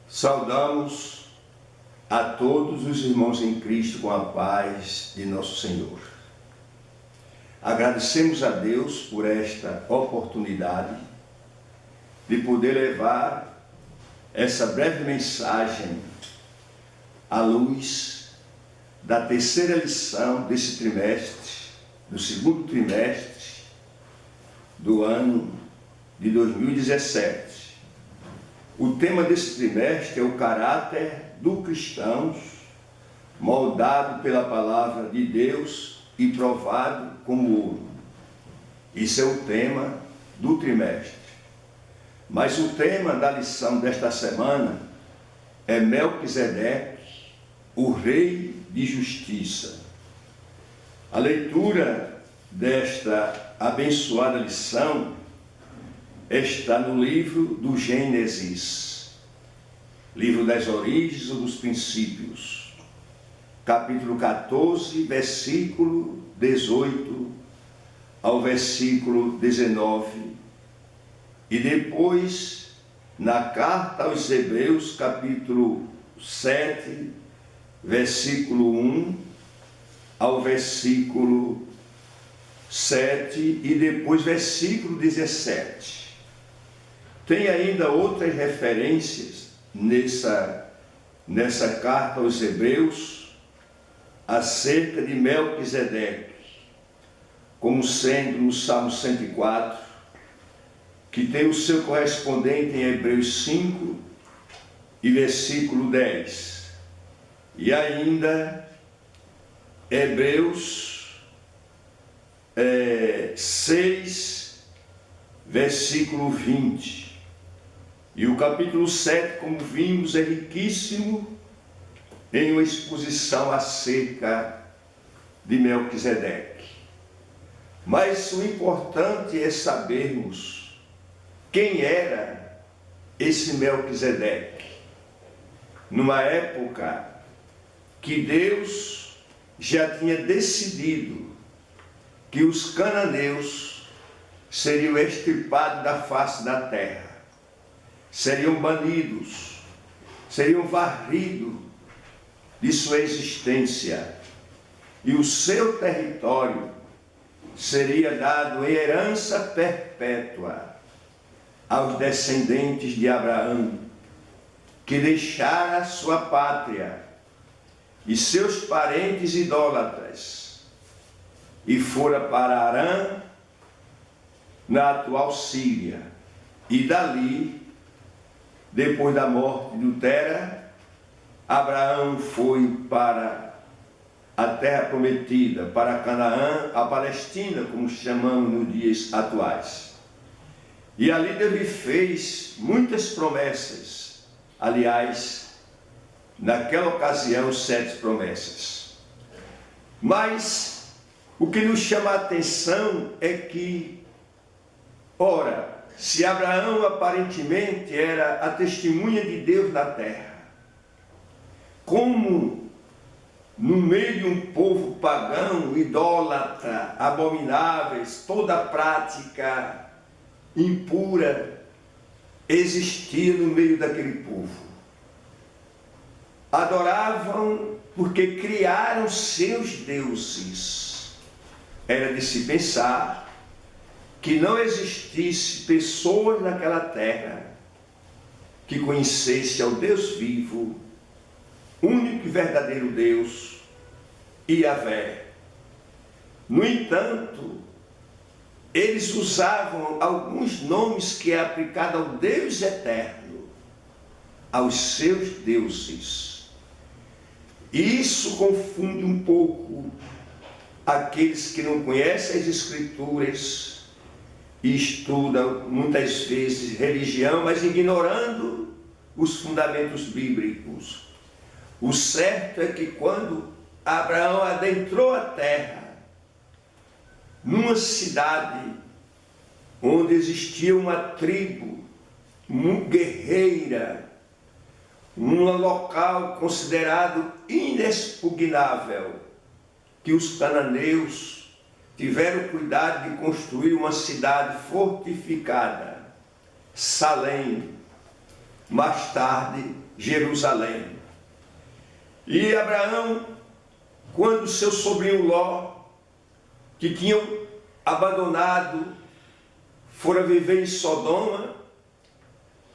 Saudamos a todos os irmãos em Cristo com a paz de nosso Senhor. Agradecemos a Deus por esta oportunidade de poder levar essa breve mensagem à luz da terceira lição desse trimestre, do segundo trimestre do ano de 2017. O tema desse trimestre é o caráter do cristão, moldado pela palavra de Deus e provado como ouro. Isso é o tema do trimestre. Mas o tema da lição desta semana é Melquisedeque, o Rei de Justiça. A leitura desta abençoada lição está no livro do Gênesis, livro das origens ou dos princípios, capítulo 14, versículo 18 ao versículo 19, e depois na carta aos Hebreus, capítulo 7, versículo 1 ao versículo 7 e depois versículo 17. Tem ainda outras referências nessa carta aos Hebreus acerca de Melquisedeque, como sendo no Salmo 104, que tem o seu correspondente em Hebreus 5 e versículo 10. E ainda Hebreus 6, versículo 20. E o capítulo 7, como vimos, é riquíssimo em uma exposição acerca de Melquisedeque. Mas o importante é sabermos quem era esse Melquisedeque. Numa época que Deus já tinha decidido que os cananeus seriam extirpados da face da terra, seriam banidos, seriam varridos de sua existência, e o seu território seria dado em herança perpétua aos descendentes de Abraão, que deixara sua pátria e seus parentes idólatras, e fora para Harã, na atual Síria, e dali, depois da morte de Tera, Abraão foi para a terra prometida, para Canaã, a Palestina, como chamamos nos dias atuais. E ali Deus lhe fez muitas promessas, aliás, naquela ocasião 7 promessas. Mas o que nos chama a atenção é que, ora, se Abraão aparentemente era a testemunha de Deus na terra, como no meio de um povo pagão, idólatra, abomináveis, toda prática impura existia no meio daquele povo. Adoravam porque criaram seus deuses. Era de se pensar que não existisse pessoas naquela terra que conhecesse ao Deus vivo, único e verdadeiro Deus, Yahvé. No entanto, eles usavam alguns nomes que é aplicado ao Deus eterno, aos seus deuses. E isso confunde um pouco aqueles que não conhecem as Escrituras e estudam muitas vezes religião, mas ignorando os fundamentos bíblicos. O certo é que quando Abraão adentrou a terra, numa cidade onde existia uma tribo muito guerreira, num local considerado inexpugnável, que os cananeus tiveram cuidado de construir uma cidade fortificada, Salém, mais tarde Jerusalém. E Abraão, quando seu sobrinho Ló, que tinham abandonado, fora viver em Sodoma,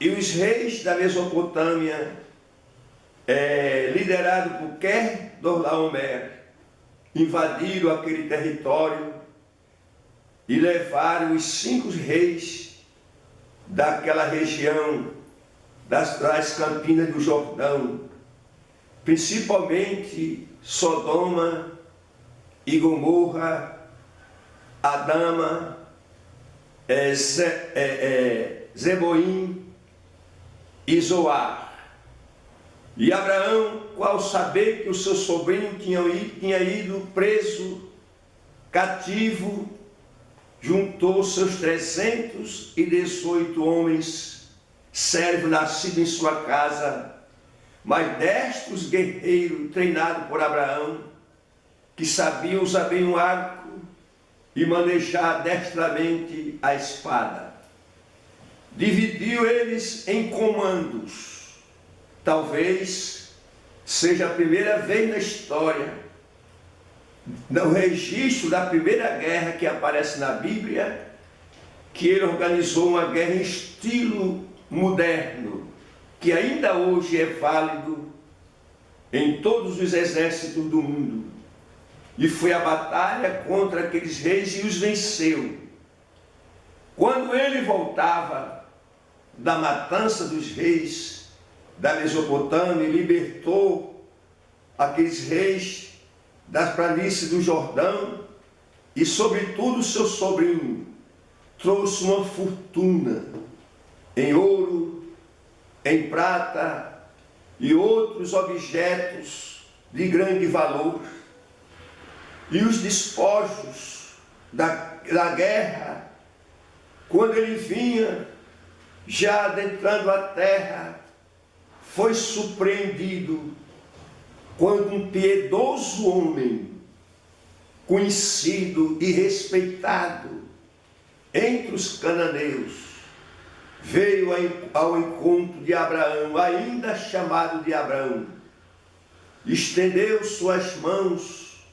e os reis da Mesopotâmia, liderados por Quedorlaomer, invadiram aquele território e levaram os 5 reis daquela região, das campinas do Jordão, principalmente Sodoma e Gomorra, Adama, Zeboim e Zoar. E Abraão, ao saber que o seu sobrinho tinha ido preso, cativo, juntou seus 318 homens, servos nascidos em sua casa, mas destros guerreiros treinados por Abraão, que sabiam usar bem o arco e manejar destramente a espada. Dividiu eles em comandos. Talvez seja a primeira vez na história, no registro da primeira guerra que aparece na Bíblia, que ele organizou uma guerra em estilo moderno, que ainda hoje é válido em todos os exércitos do mundo. E foi a batalha contra aqueles reis e os venceu. Quando ele voltava da matança dos reis da Mesopotâmia e libertou aqueles reis das planícies do Jordão, e sobretudo seu sobrinho trouxe uma fortuna em ouro, em prata e outros objetos de grande valor. E os despojos da guerra, quando ele vinha já adentrando a terra, foi surpreendido quando um piedoso homem, conhecido e respeitado entre os cananeus, veio ao encontro de Abraão, ainda chamado de Abraão, estendeu suas mãos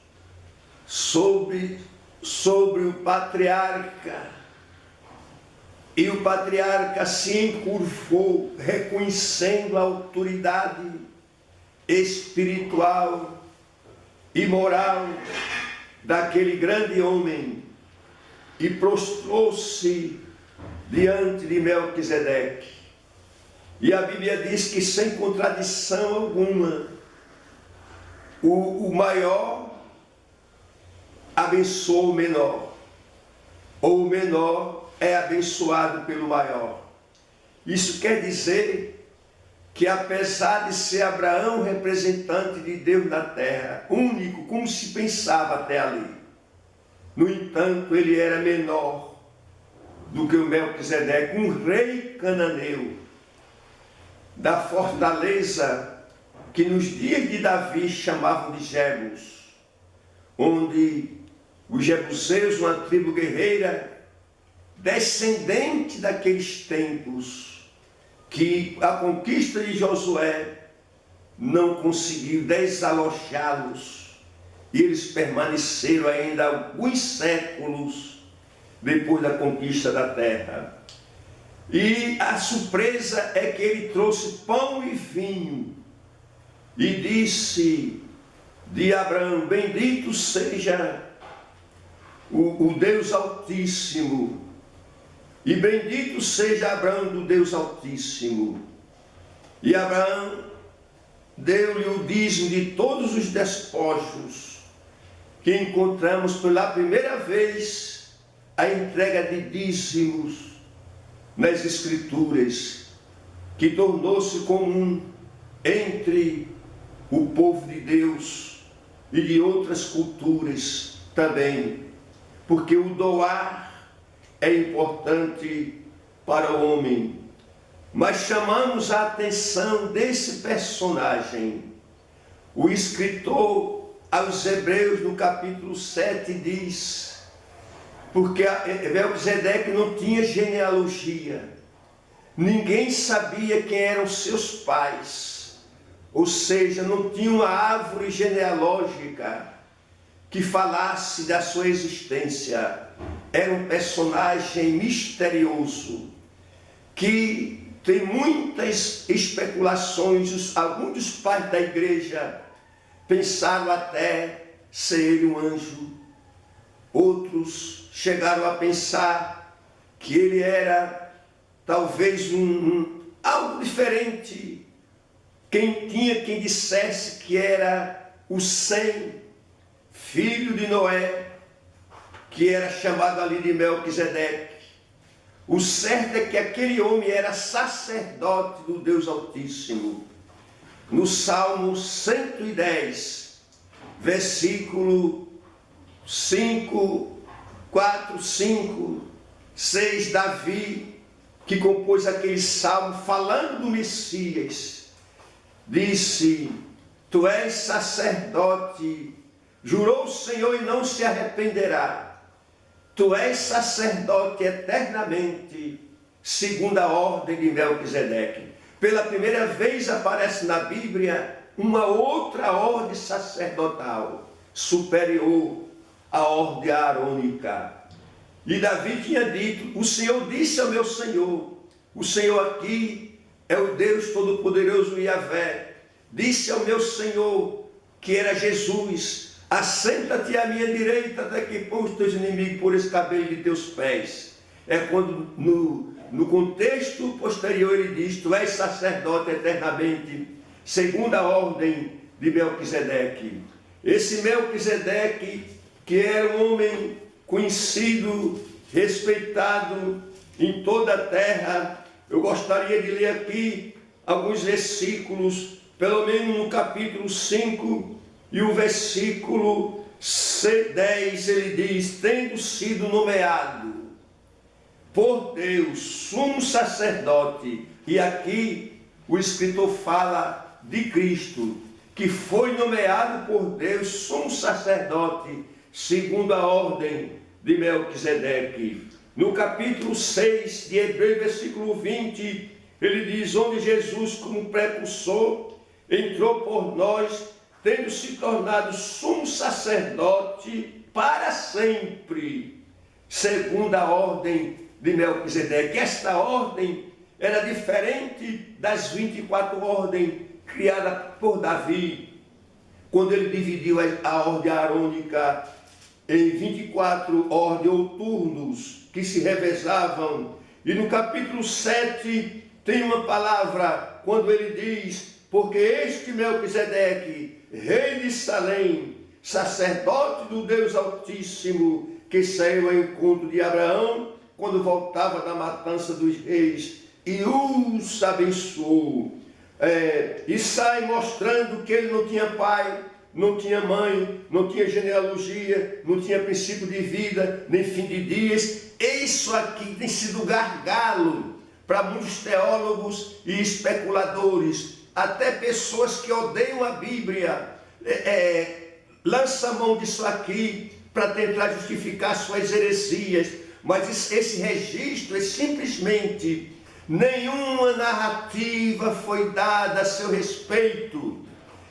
sobre o patriarca, e o patriarca se encurvou, reconhecendo a autoridade espiritual e moral daquele grande homem, e prostrou-se diante de Melquisedeque. E a Bíblia diz que, sem contradição alguma, o maior abençoou o menor, ou o menor é abençoado pelo maior. Isso quer dizer que, apesar de ser Abraão representante de Deus na terra, único, como se pensava até ali, no entanto, ele era menor do que o Melquisedeque, um rei cananeu, da fortaleza que nos dias de Davi chamavam de Jebus, onde os jebuseus, uma tribo guerreira, descendente daqueles tempos que a conquista de Josué não conseguiu desalojá-los, e eles permaneceram ainda alguns séculos depois da conquista da terra. E a surpresa é que ele trouxe pão e vinho e disse de Abraão: bendito seja o Deus Altíssimo, e bendito seja Abraão do Deus Altíssimo. E Abraão deu-lhe o dízimo de todos os despojos, que encontramos pela primeira vez a entrega de dízimos nas Escrituras, que tornou-se comum entre o povo de Deus e de outras culturas também, porque o doar é importante para o homem. Mas chamamos a atenção desse personagem. O escritor aos Hebreus, no capítulo 7, diz: porque Melquisedeque não tinha genealogia, ninguém sabia quem eram seus pais, ou seja, não tinha uma árvore genealógica que falasse da sua existência. Era um personagem misterioso, que tem muitas especulações. Alguns dos pais da igreja pensaram até ser ele um anjo. Outros chegaram a pensar que ele era talvez algo diferente. Quem dissesse que era o Sem, filho de Noé, que era chamado ali de Melquisedeque. O certo é que aquele homem era sacerdote do Deus Altíssimo. No Salmo 110, versículo 5, 4, 5, 6, Davi, que compôs aquele salmo falando do Messias, disse: Tu és sacerdote, jurou o Senhor e não se arrependerá. Tu és sacerdote eternamente, segundo a ordem de Melquisedeque. Pela primeira vez aparece na Bíblia uma outra ordem sacerdotal, superior à ordem arônica. E Davi tinha dito: o Senhor disse ao meu Senhor, o Senhor aqui é o Deus Todo-Poderoso Yahvé, disse ao meu Senhor, que era Jesus: assenta-te à minha direita até que põe os teus inimigos por escabelo de teus pés. É quando no contexto posterior ele diz: tu és sacerdote eternamente, segundo a ordem de Melquisedeque. Esse Melquisedeque, que era um homem conhecido, respeitado em toda a terra. Eu gostaria de ler aqui alguns versículos, pelo menos no capítulo 5 e o versículo 10, ele diz: tendo sido nomeado por Deus sumo sacerdote, e aqui o escritor fala de Cristo, que foi nomeado por Deus sumo sacerdote, segundo a ordem de Melquisedeque. No capítulo 6 de Hebreus, versículo 20, ele diz: onde Jesus, como precursor, entrou por nós, tendo se tornado sumo sacerdote para sempre, segundo a ordem de Melquisedeque. Esta ordem era diferente das 24 ordens criadas por Davi, quando ele dividiu a ordem arônica em 24 ordens ou turnos que se revezavam. E no capítulo 7 tem uma palavra, quando ele diz: porque este Melquisedeque, rei de Salém, sacerdote do Deus Altíssimo, que saiu ao encontro de Abraão, quando voltava da matança dos reis, e os abençoou. E sai mostrando que ele não tinha pai, não tinha mãe, não tinha genealogia, não tinha princípio de vida, nem fim de dias. Isso aqui tem sido gargalo para muitos teólogos e especuladores, até pessoas que odeiam a Bíblia, lançam mão disso aqui para tentar justificar suas heresias. Mas esse registro é simplesmente: nenhuma narrativa foi dada a seu respeito,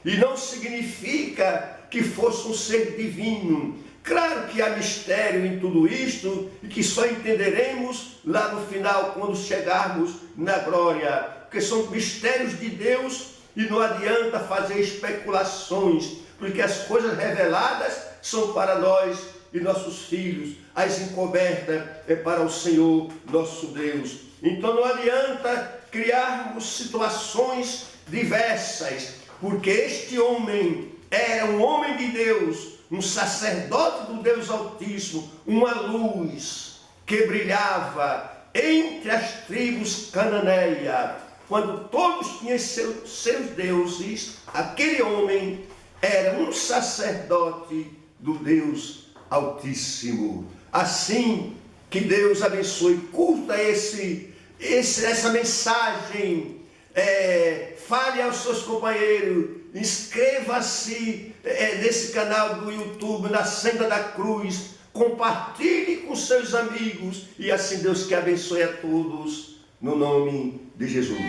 e não significa que fosse um ser divino. Claro que há mistério em tudo isto, e que só entenderemos lá no final, quando chegarmos na glória, porque são mistérios de Deus, e não adianta fazer especulações, porque as coisas reveladas são para nós e nossos filhos, as encobertas é para o Senhor nosso Deus. Então não adianta criarmos situações diversas, porque este homem era um homem de Deus, um sacerdote do Deus Altíssimo, uma luz que brilhava entre as tribos cananeias. Quando todos tinham seus deuses, aquele homem era um sacerdote do Deus Altíssimo. Assim, que Deus abençoe. Curta essa mensagem. Fale aos seus companheiros. Inscreva-se nesse canal do YouTube, na Senda da Cruz. Compartilhe com seus amigos. E assim Deus que abençoe a todos, no nome de Jesus.